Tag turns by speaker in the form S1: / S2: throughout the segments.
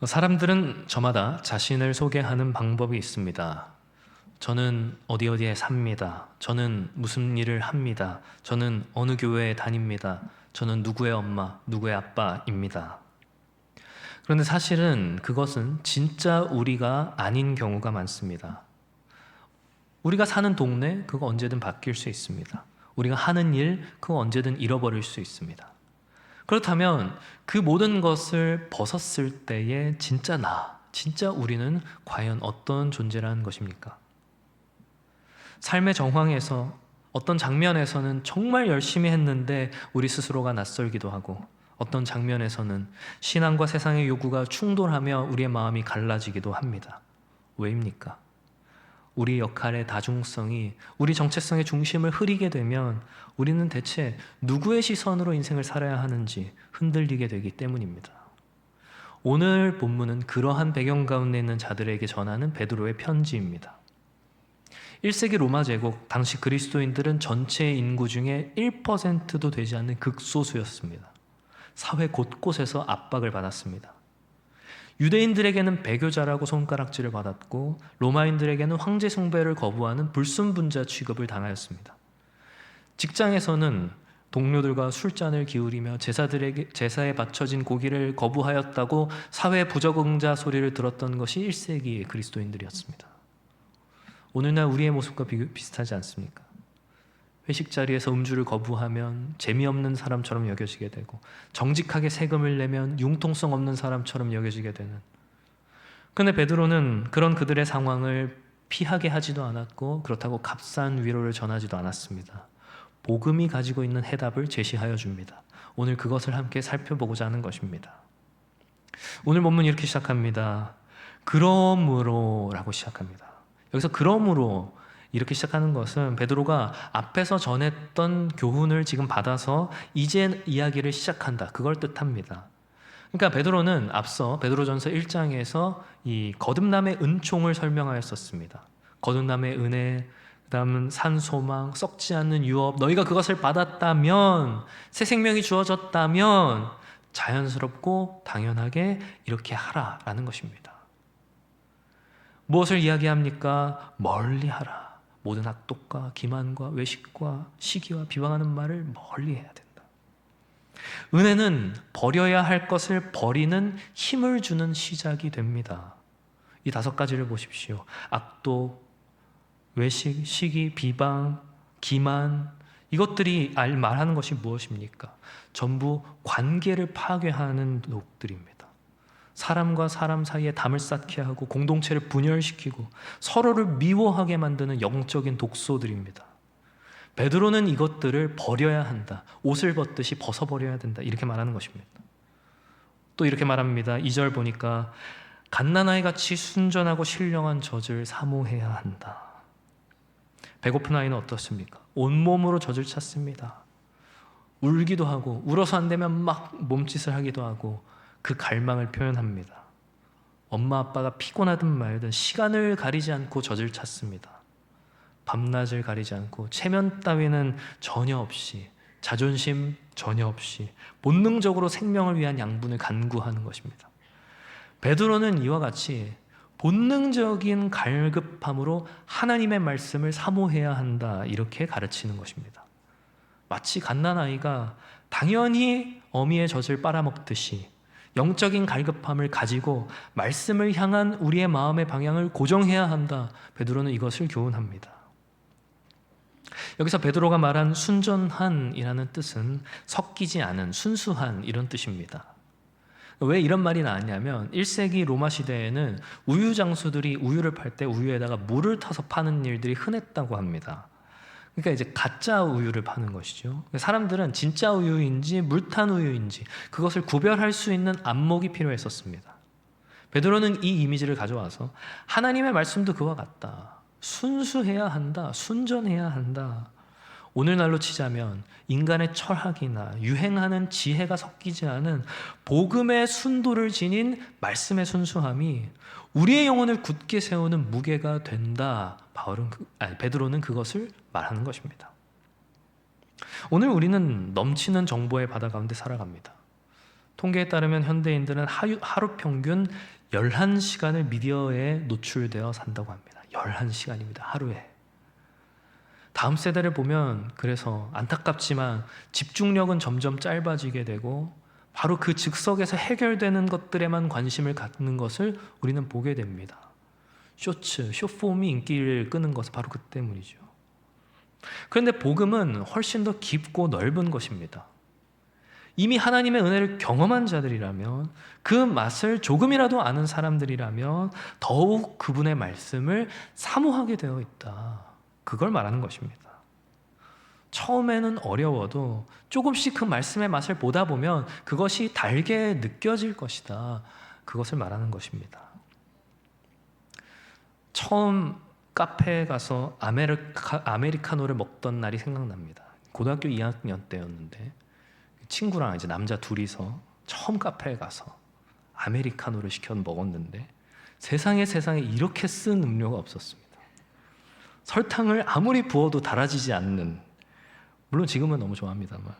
S1: 사람들은 저마다 자신을 소개하는 방법이 있습니다. 저는 어디 어디에 삽니다. 저는 무슨 일을 합니다. 저는 어느 교회에 다닙니다. 저는 누구의 엄마, 누구의 아빠입니다. 그런데 사실은 그것은 진짜 우리가 아닌 경우가 많습니다. 우리가 사는 동네, 그거 언제든 바뀔 수 있습니다. 우리가 하는 일, 그거 언제든 잃어버릴 수 있습니다. 그렇다면 그 모든 것을 벗었을 때의 진짜 진짜 우리는 과연 어떤 존재라는 것입니까? 삶의 정황에서 어떤 장면에서는 정말 열심히 했는데 우리 스스로가 낯설기도 하고, 어떤 장면에서는 신앙과 세상의 요구가 충돌하며 우리의 마음이 갈라지기도 합니다. 왜입니까? 우리 역할의 다중성이 우리 정체성의 중심을 흐리게 되면 우리는 대체 누구의 시선으로 인생을 살아야 하는지 흔들리게 되기 때문입니다. 오늘 본문은 그러한 배경 가운데 있는 자들에게 전하는 베드로의 편지입니다. 1세기 로마 제국 당시 그리스도인들은 전체 인구 중에 1%도 되지 않는 극소수였습니다. 사회 곳곳에서 압박을 받았습니다. 유대인들에게는 배교자라고 손가락질을 받았고, 로마인들에게는 황제 숭배를 거부하는 불순분자 취급을 당하였습니다. 직장에서는 동료들과 술잔을 기울이며 제사에 바쳐진 고기를 거부하였다고 사회 부적응자 소리를 들었던 것이 1세기의 그리스도인들이었습니다. 오늘날 우리의 모습과 비슷하지 않습니까? 회식 자리에서 음주를 거부하면 재미없는 사람처럼 여겨지게 되고, 정직하게 세금을 내면 융통성 없는 사람처럼 여겨지게 되는. 그런데 베드로는 그런 그들의 상황을 피하게 하지도 않았고, 그렇다고 값싼 위로를 전하지도 않았습니다. 복음이 가지고 있는 해답을 제시하여 줍니다. 오늘 그것을 함께 살펴보고자 하는 것입니다. 오늘 본문 이렇게 시작합니다. 그러므로 라고 시작합니다. 여기서 그러므로 이렇게 시작하는 것은 베드로가 앞에서 전했던 교훈을 지금 받아서 이제 이야기를 시작한다, 그걸 뜻합니다. 그러니까 베드로는 앞서 베드로전서 1장에서 이 거듭남의 은총을 설명하였었습니다. 거듭남의 은혜, 그 다음은 산소망, 썩지 않는 유업, 너희가 그것을 받았다면, 새 생명이 주어졌다면 자연스럽고 당연하게 이렇게 하라라는 것입니다. 무엇을 이야기합니까? 멀리 하라. 모든 악독과 기만과 외식과 시기와 비방하는 말을 멀리 해야 된다. 은혜는 버려야 할 것을 버리는 힘을 주는 시작이 됩니다. 이 5가지를 보십시오. 악독, 외식, 시기, 비방, 기만, 이것들이 말하는 것이 무엇입니까? 전부 관계를 파괴하는 독들입니다. 사람과 사람 사이에 담을 쌓게 하고 공동체를 분열시키고 서로를 미워하게 만드는 영적인 독소들입니다. 베드로는 이것들을 버려야 한다. 옷을 벗듯이 벗어버려야 된다. 이렇게 말하는 것입니다. 또 이렇게 말합니다. 2절 보니까 갓난아이 같이 순전하고 신령한 젖을 사모해야 한다. 배고픈 아이는 어떻습니까? 온몸으로 젖을 찾습니다. 울기도 하고, 울어서 안 되면 막 몸짓을 하기도 하고, 그 갈망을 표현합니다. 엄마 아빠가 피곤하든 말든 시간을 가리지 않고 젖을 찾습니다. 밤낮을 가리지 않고 체면 따위는 전혀 없이, 자존심 전혀 없이 본능적으로 생명을 위한 양분을 간구하는 것입니다. 베드로는 이와 같이 본능적인 갈급함으로 하나님의 말씀을 사모해야 한다, 이렇게 가르치는 것입니다. 마치 갓난아이가 당연히 어미의 젖을 빨아먹듯이 영적인 갈급함을 가지고 말씀을 향한 우리의 마음의 방향을 고정해야 한다. 베드로는 이것을 교훈합니다. 여기서 베드로가 말한 순전한이라는 뜻은 섞이지 않은, 순수한, 이런 뜻입니다. 왜 이런 말이 나왔냐면 1세기 로마 시대에는 우유 장수들이 우유를 팔 때 우유에다가 물을 타서 파는 일들이 흔했다고 합니다. 그러니까 이제 가짜 우유를 파는 것이죠. 사람들은 진짜 우유인지 물탄 우유인지 그것을 구별할 수 있는 안목이 필요했었습니다. 베드로는 이 이미지를 가져와서 하나님의 말씀도 그와 같다. 순수해야 한다. 순전해야 한다. 오늘날로 치자면 인간의 철학이나 유행하는 지혜가 섞이지 않은 복음의 순도를 지닌 말씀의 순수함이 우리의 영혼을 굳게 세우는 무게가 된다. 베드로는 그것을 말하는 것입니다. 오늘 우리는 넘치는 정보의 바다 가운데 살아갑니다. 통계에 따르면 현대인들은 하루 평균 11시간을 미디어에 노출되어 산다고 합니다. 11시간입니다. 하루에. 다음 세대를 보면 그래서 안타깝지만 집중력은 점점 짧아지게 되고 바로 그 즉석에서 해결되는 것들에만 관심을 갖는 것을 우리는 보게 됩니다. 쇼츠, 숏폼이 인기를 끄는 것은 바로 그 때문이죠. 그런데 복음은 훨씬 더 깊고 넓은 것입니다. 이미 하나님의 은혜를 경험한 자들이라면, 그 맛을 조금이라도 아는 사람들이라면 더욱 그분의 말씀을 사모하게 되어 있다. 그걸 말하는 것입니다. 처음에는 어려워도 조금씩 그 말씀의 맛을 보다 보면 그것이 달게 느껴질 것이다. 그것을 말하는 것입니다. 처음 카페에 가서 아메리카노를 먹던 날이 생각납니다. 고등학교 2학년 때였는데 친구랑 이제 남자 둘이서 처음 카페에 가서 아메리카노를 시켜 먹었는데 세상에 이렇게 쓴 음료가 없었습니다. 설탕을 아무리 부어도 달아지지 않는, 물론 지금은 너무 좋아합니다만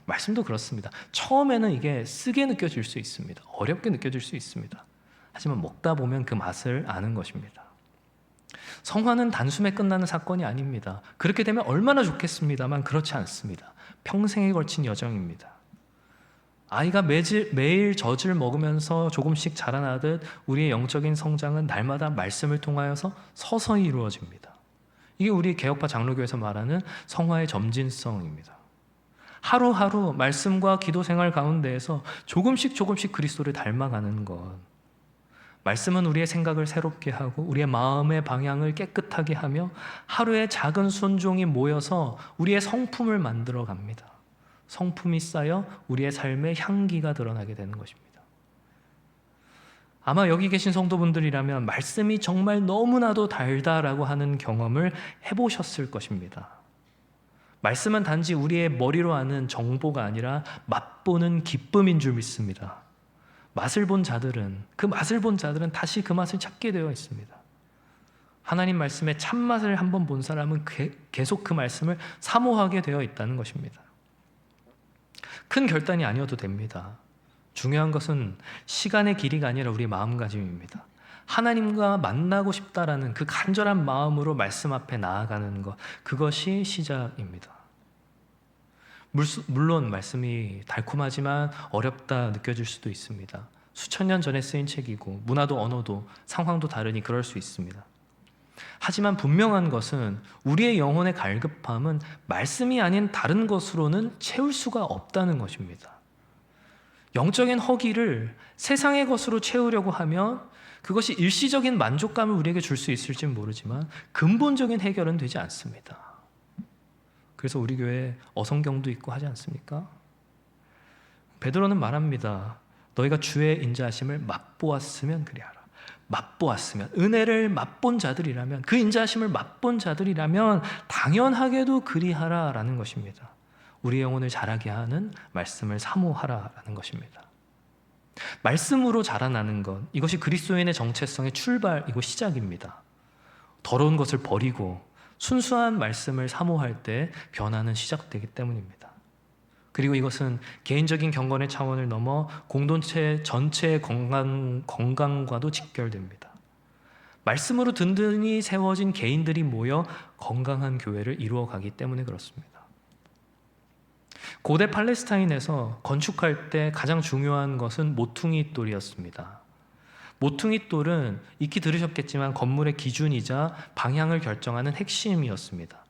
S1: 말씀도 그렇습니다. 처음에는 이게 쓰게 느껴질 수 있습니다. 어렵게 느껴질 수 있습니다. 하지만 먹다 보면 그 맛을 아는 것입니다. 성화는 단숨에 끝나는 사건이 아닙니다. 그렇게 되면 얼마나 좋겠습니다만 그렇지 않습니다. 평생에 걸친 여정입니다. 아이가 매일 젖을 먹으면서 조금씩 자라나듯 우리의 영적인 성장은 날마다 말씀을 통하여서 서서히 이루어집니다. 이게 우리 개혁파 장로교에서 말하는 성화의 점진성입니다. 하루하루 말씀과 기도 생활 가운데에서 조금씩 그리스도를 닮아가는 것. 말씀은 우리의 생각을 새롭게 하고 우리의 마음의 방향을 깨끗하게 하며 하루의 작은 순종이 모여서 우리의 성품을 만들어 갑니다. 성품이 쌓여 우리의 삶의 향기가 드러나게 되는 것입니다. 아마 여기 계신 성도분들이라면 말씀이 정말 너무나도 달다라고 하는 경험을 해보셨을 것입니다. 말씀은 단지 우리의 머리로 아는 정보가 아니라 맛보는 기쁨인 줄 믿습니다. 그 맛을 본 자들은 다시 그 맛을 찾게 되어 있습니다. 하나님 말씀의 참맛을 한번 본 사람은 계속 그 말씀을 사모하게 되어 있다는 것입니다. 큰 결단이 아니어도 됩니다. 중요한 것은 시간의 길이가 아니라 우리의 마음가짐입니다. 하나님과 만나고 싶다라는 그 간절한 마음으로 말씀 앞에 나아가는 것, 그것이 시작입니다. 물론 말씀이 달콤하지만 어렵다 느껴질 수도 있습니다. 수천 년 전에 쓰인 책이고 문화도 언어도 상황도 다르니 그럴 수 있습니다. 하지만 분명한 것은 우리의 영혼의 갈급함은 말씀이 아닌 다른 것으로는 채울 수가 없다는 것입니다. 영적인 허기를 세상의 것으로 채우려고 하면 그것이 일시적인 만족감을 우리에게 줄 수 있을지는 모르지만 근본적인 해결은 되지 않습니다. 그래서 우리 교회에 어성경도 있고 하지 않습니까? 베드로는 말합니다. 너희가 주의 인자하심을 맛보았으면 그리하라. 맛보았으면, 은혜를 맛본 자들이라면, 그 인자하심을 맛본 자들이라면 당연하게도 그리하라라는 것입니다. 우리의 영혼을 자라게 하는 말씀을 사모하라라는 것입니다. 말씀으로 자라나는 것, 이것이 그리스도인의 정체성의 출발이고 시작입니다. 더러운 것을 버리고 순수한 말씀을 사모할 때 변화는 시작되기 때문입니다. 그리고 이것은 개인적인 경건의 차원을 넘어 공동체 전체의 건강과도 직결됩니다. 말씀으로 든든히 세워진 개인들이 모여 건강한 교회를 이루어가기 때문에 그렇습니다. 고대 팔레스타인에서 건축할 때 가장 중요한 것은 모퉁이 돌이었습니다. 모퉁이 돌은 익히 들으셨겠지만 건물의 기준이자 방향을 결정하는 핵심이었습니다.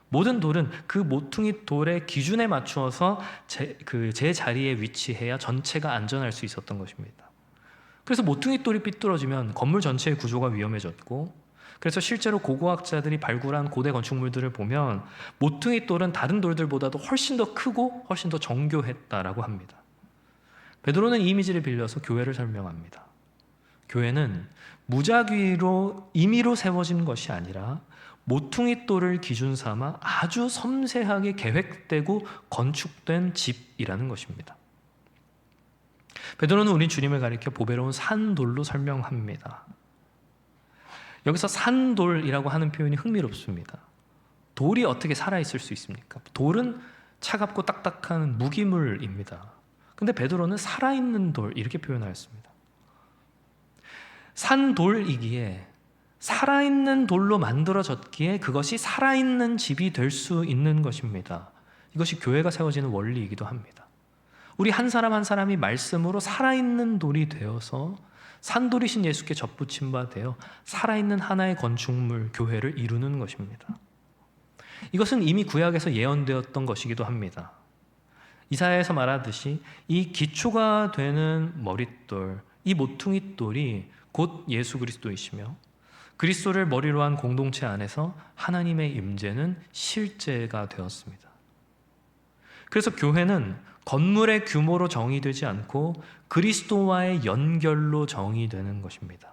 S1: 모든 돌은 그 모퉁이 돌의 기준에 맞추어서 제 자리에 위치해야 전체가 안전할 수 있었던 것입니다. 그래서 모퉁이 돌이 삐뚤어지면 건물 전체의 구조가 위험해졌고, 그래서 실제로 고고학자들이 발굴한 고대 건축물들을 보면 모퉁이 돌은 다른 돌들보다도 훨씬 더 크고 훨씬 더 정교했다라고 합니다. 베드로는 이 이미지를 빌려서 교회를 설명합니다. 교회는 무작위로 임의로 세워진 것이 아니라 모퉁이 돌을 기준 삼아 아주 섬세하게 계획되고 건축된 집이라는 것입니다. 베드로는 우리 주님을 가리켜 보배로운 산돌로 설명합니다. 여기서 산돌이라고 하는 표현이 흥미롭습니다. 돌이 어떻게 살아있을 수 있습니까? 돌은 차갑고 딱딱한 무기물입니다. 근데 베드로는 살아있는 돌 이렇게 표현하였습니다. 산 돌이기에 살아있는 돌로 만들어졌기에 그것이 살아있는 집이 될 수 있는 것입니다. 이것이 교회가 세워지는 원리이기도 합니다. 우리 한 사람 한 사람이 말씀으로 살아있는 돌이 되어서 산돌이신 예수께 접붙임 바 되어 살아있는 하나의 건축물 교회를 이루는 것입니다. 이것은 이미 구약에서 예언되었던 것이기도 합니다. 이사야에서 말하듯이 이 기초가 되는 머릿돌, 이 모퉁이 돌이 곧 예수 그리스도이시며 그리스도를 머리로 한 공동체 안에서 하나님의 임재는 실제가 되었습니다. 그래서 교회는 건물의 규모로 정의되지 않고 그리스도와의 연결로 정의되는 것입니다.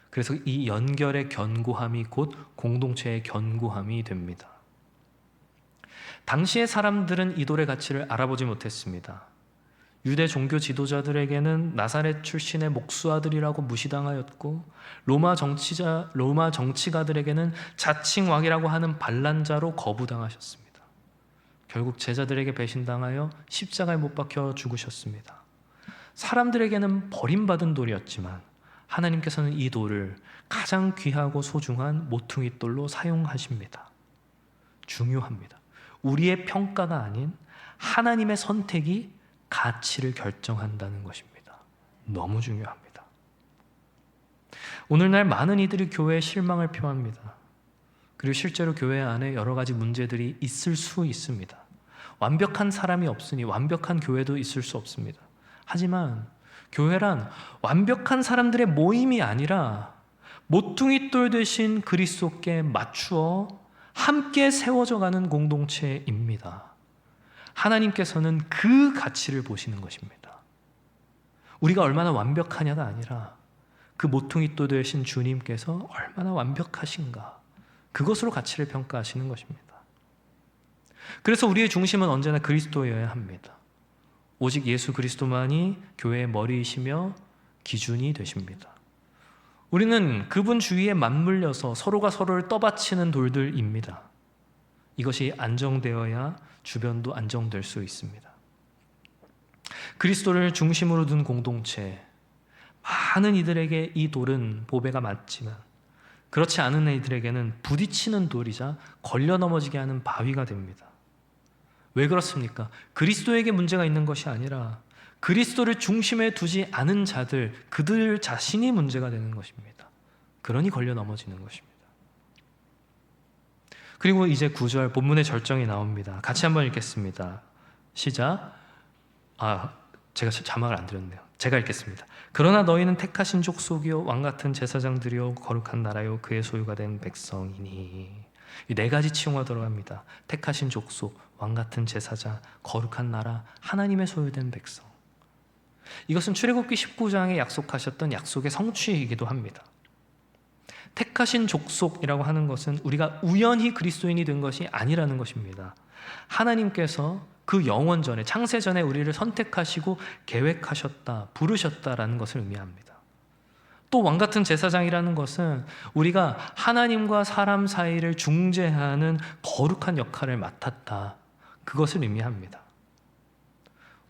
S1: 그래서 이 연결의 견고함이 곧 공동체의 견고함이 됩니다. 당시의 사람들은 이 돌의 가치를 알아보지 못했습니다. 유대 종교 지도자들에게는 나사렛 출신의 목수아들이라고 무시당하였고 로마 정치가들에게는 자칭 왕이라고 하는 반란자로 거부당하셨습니다. 결국 제자들에게 배신당하여 십자가에 못 박혀 죽으셨습니다. 사람들에게는 버림받은 돌이었지만 하나님께서는 이 돌을 가장 귀하고 소중한 모퉁이 돌로 사용하십니다. 중요합니다. 우리의 평가가 아닌 하나님의 선택이 가치를 결정한다는 것입니다. 너무 중요합니다. 오늘날 많은 이들이 교회에 실망을 표합니다. 그리고 실제로 교회 안에 여러 가지 문제들이 있을 수 있습니다. 완벽한 사람이 없으니 완벽한 교회도 있을 수 없습니다. 하지만 교회란 완벽한 사람들의 모임이 아니라 모퉁이 돌 되신 그리스도께 맞추어 함께 세워져 가는 공동체입니다. 하나님께서는 그 가치를 보시는 것입니다. 우리가 얼마나 완벽하냐가 아니라 그 모퉁이 돌 되신 주님께서 얼마나 완벽하신가, 그것으로 가치를 평가하시는 것입니다. 그래서 우리의 중심은 언제나 그리스도여야 합니다. 오직 예수 그리스도만이 교회의 머리이시며 기준이 되십니다. 우리는 그분 주위에 맞물려서 서로가 서로를 떠받치는 돌들입니다. 이것이 안정되어야 주변도 안정될 수 있습니다. 그리스도를 중심으로 둔 공동체, 많은 이들에게 이 돌은 보배가 맞지만 그렇지 않은 이들에게는 부딪히는 돌이자 걸려 넘어지게 하는 바위가 됩니다. 왜 그렇습니까? 그리스도에게 문제가 있는 것이 아니라 그리스도를 중심에 두지 않은 자들, 그들 자신이 문제가 되는 것입니다. 그러니 걸려 넘어지는 것입니다. 그리고 이제 9절 본문의 절정이 나옵니다. 같이 한번 읽겠습니다. 시작. 제가 자막을 안 드렸네요. 제가 읽겠습니다. 그러나 너희는 택하신 족속이요 왕같은 제사장들이요 거룩한 나라요 그의 소유가 된 백성이니. 이 네 가지 칭호가 들어갑니다. 택하신 족속, 왕같은 제사장, 거룩한 나라, 하나님의 소유된 백성. 이것은 출애굽기 19장에 약속하셨던 약속의 성취이기도 합니다. 택하신 족속이라고 하는 것은 우리가 우연히 그리스도인이 된 것이 아니라는 것입니다. 하나님께서 그 영원 전에, 창세 전에 우리를 선택하시고 계획하셨다, 부르셨다라는 것을 의미합니다. 또 왕같은 제사장이라는 것은 우리가 하나님과 사람 사이를 중재하는 거룩한 역할을 맡았다, 그것을 의미합니다.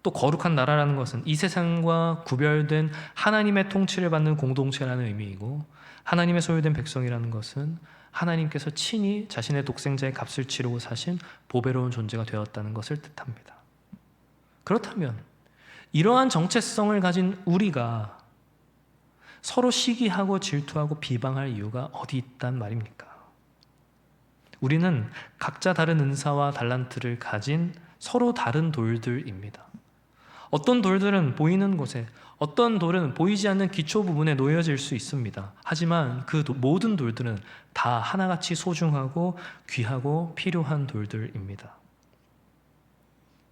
S1: 또 거룩한 나라라는 것은 이 세상과 구별된 하나님의 통치를 받는 공동체라는 의미이고, 하나님의 소유된 백성이라는 것은 하나님께서 친히 자신의 독생자의 값을 치르고 사신 보배로운 존재가 되었다는 것을 뜻합니다. 그렇다면 이러한 정체성을 가진 우리가 서로 시기하고 질투하고 비방할 이유가 어디 있단 말입니까? 우리는 각자 다른 은사와 달란트를 가진 서로 다른 돌들입니다. 어떤 돌들은 보이는 곳에, 어떤 돌은 보이지 않는 기초 부분에 놓여질 수 있습니다. 하지만 그 모든 돌들은 다 하나같이 소중하고 귀하고 필요한 돌들입니다.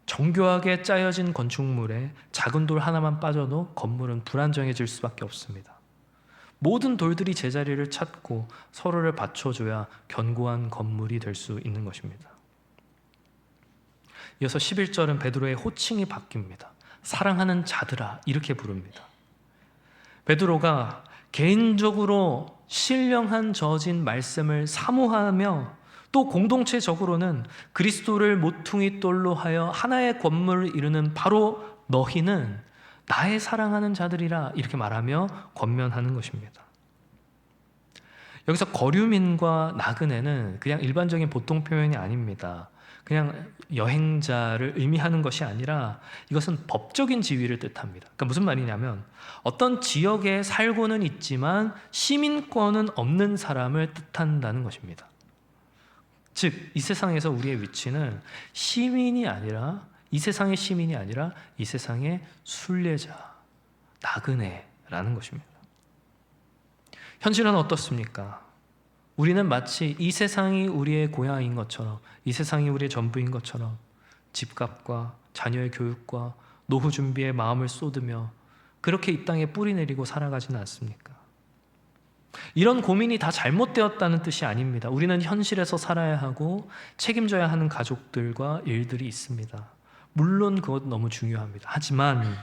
S1: 정교하게 짜여진 건축물에 작은 돌 하나만 빠져도 건물은 불안정해질 수밖에 없습니다. 모든 돌들이 제자리를 찾고 서로를 받쳐줘야 견고한 건물이 될 수 있는 것입니다. 이어서 11절은 베드로의 호칭이 바뀝니다. 사랑하는 자들아, 이렇게 부릅니다. 베드로가 개인적으로 신령한 저진 말씀을 사모하며 또 공동체적으로는 그리스도를 모퉁이 돌로 하여 하나의 건물을 이루는 바로 너희는 나의 사랑하는 자들이라 이렇게 말하며 권면하는 것입니다. 여기서 거류민과 나그네는 그냥 일반적인 보통 표현이 아닙니다. 그냥 여행자를 의미하는 것이 아니라 이것은 법적인 지위를 뜻합니다. 그러니까 무슨 말이냐면 어떤 지역에 살고는 있지만 시민권은 없는 사람을 뜻한다는 것입니다. 즉, 이 세상에서 우리의 위치는 시민이 아니라, 이 세상의 시민이 아니라 이 세상의 순례자, 나그네라는 것입니다. 현실은 어떻습니까? 우리는 마치 이 세상이 우리의 고향인 것처럼, 이 세상이 우리의 전부인 것처럼 집값과 자녀의 교육과 노후 준비에 마음을 쏟으며 그렇게 이 땅에 뿌리 내리고 살아가지는 않습니까? 이런 고민이 다 잘못되었다는 뜻이 아닙니다. 우리는 현실에서 살아야 하고 책임져야 하는 가족들과 일들이 있습니다. 물론 그것 너무 중요합니다. 하지만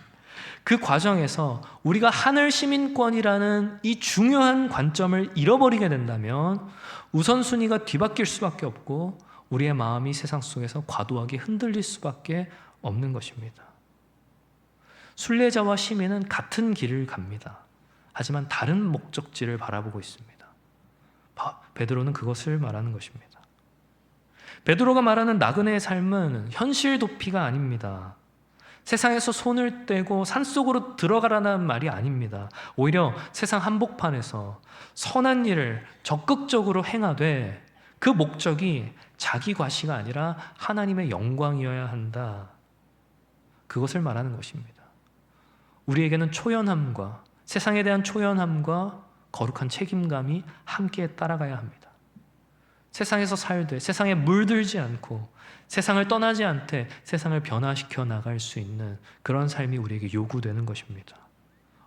S1: 그 과정에서 우리가 하늘 시민권이라는 이 중요한 관점을 잃어버리게 된다면 우선순위가 뒤바뀔 수밖에 없고 우리의 마음이 세상 속에서 과도하게 흔들릴 수밖에 없는 것입니다. 순례자와 시민은 같은 길을 갑니다. 하지만 다른 목적지를 바라보고 있습니다. 베드로는 그것을 말하는 것입니다. 베드로가 말하는 나그네의 삶은 현실 도피가 아닙니다. 세상에서 손을 떼고 산속으로 들어가라는 말이 아닙니다. 오히려 세상 한복판에서 선한 일을 적극적으로 행하되 그 목적이 자기 과시가 아니라 하나님의 영광이어야 한다. 그것을 말하는 것입니다. 우리에게는 초연함과 세상에 대한 초연함과 거룩한 책임감이 함께 따라가야 합니다. 세상에서 살되 세상에 물들지 않고 세상을 떠나지 않되 세상을 변화시켜 나갈 수 있는 그런 삶이 우리에게 요구되는 것입니다.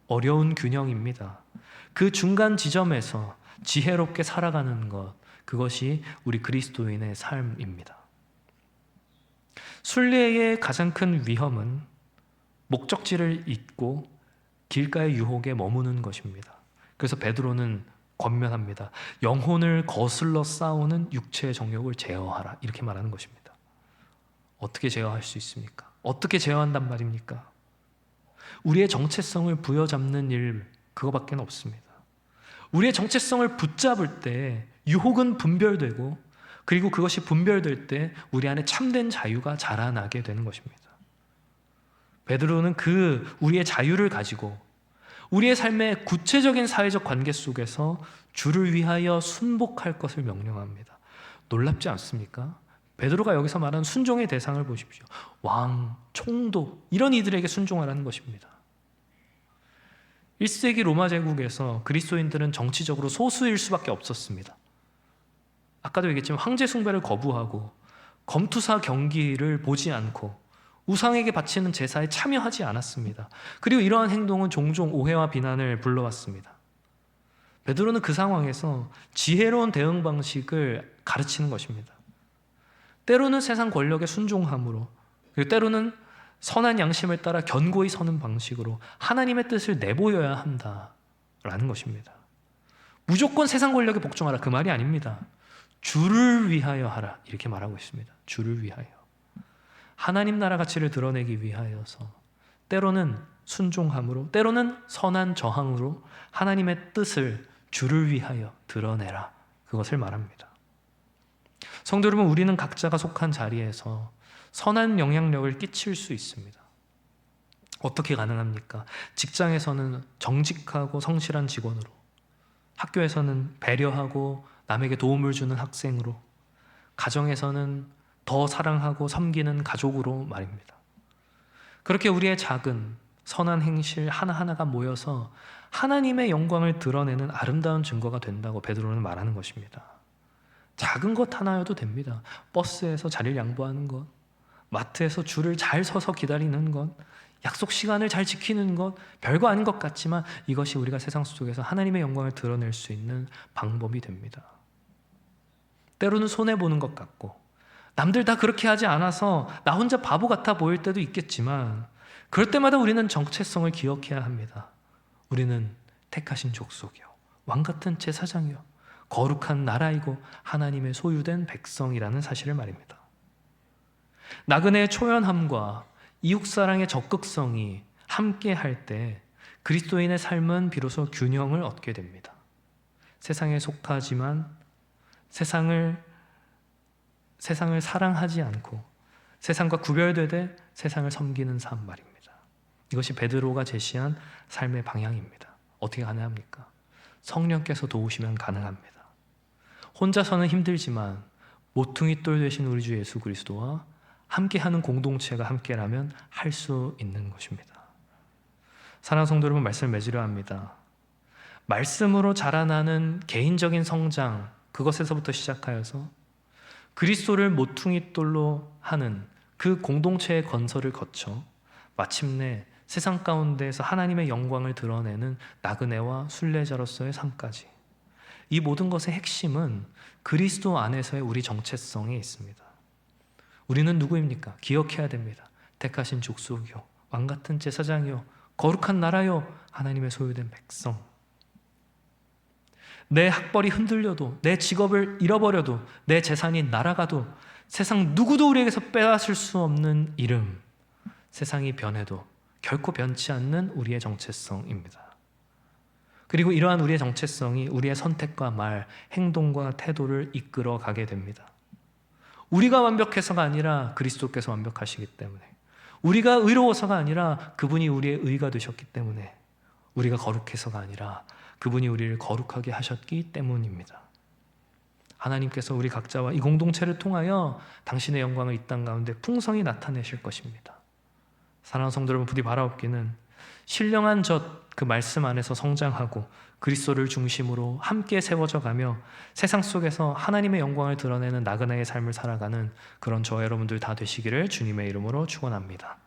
S1: 어려운 균형입니다. 그 중간 지점에서 지혜롭게 살아가는 것, 그것이 우리 그리스도인의 삶입니다. 순례의 가장 큰 위험은 목적지를 잊고 길가의 유혹에 머무는 것입니다. 그래서 베드로는 권면합니다. 영혼을 거슬러 싸우는 육체의 정욕을 제어하라, 이렇게 말하는 것입니다. 어떻게 제어할 수 있습니까? 어떻게 제어한단 말입니까? 우리의 정체성을 부여잡는 일, 그거밖에 없습니다. 우리의 정체성을 붙잡을 때 유혹은 분별되고, 그리고 그것이 분별될 때 우리 안에 참된 자유가 자라나게 되는 것입니다. 베드로는 우리의 자유를 가지고 우리의 삶의 구체적인 사회적 관계 속에서 주를 위하여 순복할 것을 명령합니다. 놀랍지 않습니까? 베드로가 여기서 말하는 순종의 대상을 보십시오. 왕, 총독, 이런 이들에게 순종하라는 것입니다. 1세기 로마 제국에서 그리스도인들은 정치적으로 소수일 수밖에 없었습니다. 아까도 얘기했지만 황제 숭배를 거부하고 검투사 경기를 보지 않고 우상에게 바치는 제사에 참여하지 않았습니다. 그리고 이러한 행동은 종종 오해와 비난을 불러왔습니다. 베드로는 그 상황에서 지혜로운 대응 방식을 가르치는 것입니다. 때로는 세상 권력에 순종함으로, 그리고 때로는 선한 양심을 따라 견고히 서는 방식으로 하나님의 뜻을 내보여야 한다라는 것입니다. 무조건 세상 권력에 복종하라, 그 말이 아닙니다. 주를 위하여 하라, 이렇게 말하고 있습니다. 주를 위하여. 하나님 나라 가치를 드러내기 위하여서 때로는 순종함으로, 때로는 선한 저항으로 하나님의 뜻을 주를 위하여 드러내라, 그것을 말합니다. 성도 여러분, 우리는 각자가 속한 자리에서 선한 영향력을 끼칠 수 있습니다. 어떻게 가능합니까? 직장에서는 정직하고 성실한 직원으로, 학교에서는 배려하고 남에게 도움을 주는 학생으로, 가정에서는 더 사랑하고 섬기는 가족으로 말입니다. 그렇게 우리의 작은 선한 행실 하나하나가 모여서 하나님의 영광을 드러내는 아름다운 증거가 된다고 베드로는 말하는 것입니다. 작은 것 하나여도 됩니다. 버스에서 자리를 양보하는 것, 마트에서 줄을 잘 서서 기다리는 것, 약속 시간을 잘 지키는 것, 별거 아닌 것 같지만 이것이 우리가 세상 속에서 하나님의 영광을 드러낼 수 있는 방법이 됩니다. 때로는 손해보는 것 같고 남들 다 그렇게 하지 않아서 나 혼자 바보 같아 보일 때도 있겠지만 그럴 때마다 우리는 정체성을 기억해야 합니다. 우리는 택하신 족속이요, 왕같은 제사장이요, 거룩한 나라이고 하나님의 소유된 백성이라는 사실을 말입니다. 나그네의 초연함과 이웃사랑의 적극성이 함께 할 때 그리스도인의 삶은 비로소 균형을 얻게 됩니다. 세상에 속하지만 세상을 사랑하지 않고 세상과 구별되되 세상을 섬기는 삶 말입니다. 이것이 베드로가 제시한 삶의 방향입니다. 어떻게 가능합니까? 성령께서 도우시면 가능합니다. 혼자서는 힘들지만 모퉁이 돌 되신 우리 주 예수 그리스도와 함께하는 공동체가 함께라면 할 수 있는 것입니다. 사랑하는 성도 여러분, 말씀을 맺으려 합니다. 말씀으로 자라나는 개인적인 성장, 그것에서부터 시작하여서 그리스도를 모퉁이 돌로 하는 그 공동체의 건설을 거쳐 마침내 세상 가운데에서 하나님의 영광을 드러내는 나그네와 순례자로서의 삶까지, 이 모든 것의 핵심은 그리스도 안에서의 우리 정체성에 있습니다. 우리는 누구입니까? 기억해야 됩니다. 택하신 족속이요, 왕같은 제사장이요, 거룩한 나라요, 하나님의 소유된 백성. 내 학벌이 흔들려도, 내 직업을 잃어버려도, 내 재산이 날아가도 세상 누구도 우리에게서 빼앗을 수 없는 이름, 세상이 변해도 결코 변치 않는 우리의 정체성입니다. 그리고 이러한 우리의 정체성이 우리의 선택과 말, 행동과 태도를 이끌어 가게 됩니다. 우리가 완벽해서가 아니라 그리스도께서 완벽하시기 때문에, 우리가 의로워서가 아니라 그분이 우리의 의가 되셨기 때문에, 우리가 거룩해서가 아니라 그분이 우리를 거룩하게 하셨기 때문입니다. 하나님께서 우리 각자와 이 공동체를 통하여 당신의 영광을 이 땅 가운데 풍성히 나타내실 것입니다. 사랑하는 성도 여러분, 부디 바라옵기는 신령한 그 말씀 안에서 성장하고 그리스도를 중심으로 함께 세워져 가며 세상 속에서 하나님의 영광을 드러내는 나그네의 삶을 살아가는 그런 저와 여러분들 다 되시기를 주님의 이름으로 축원합니다.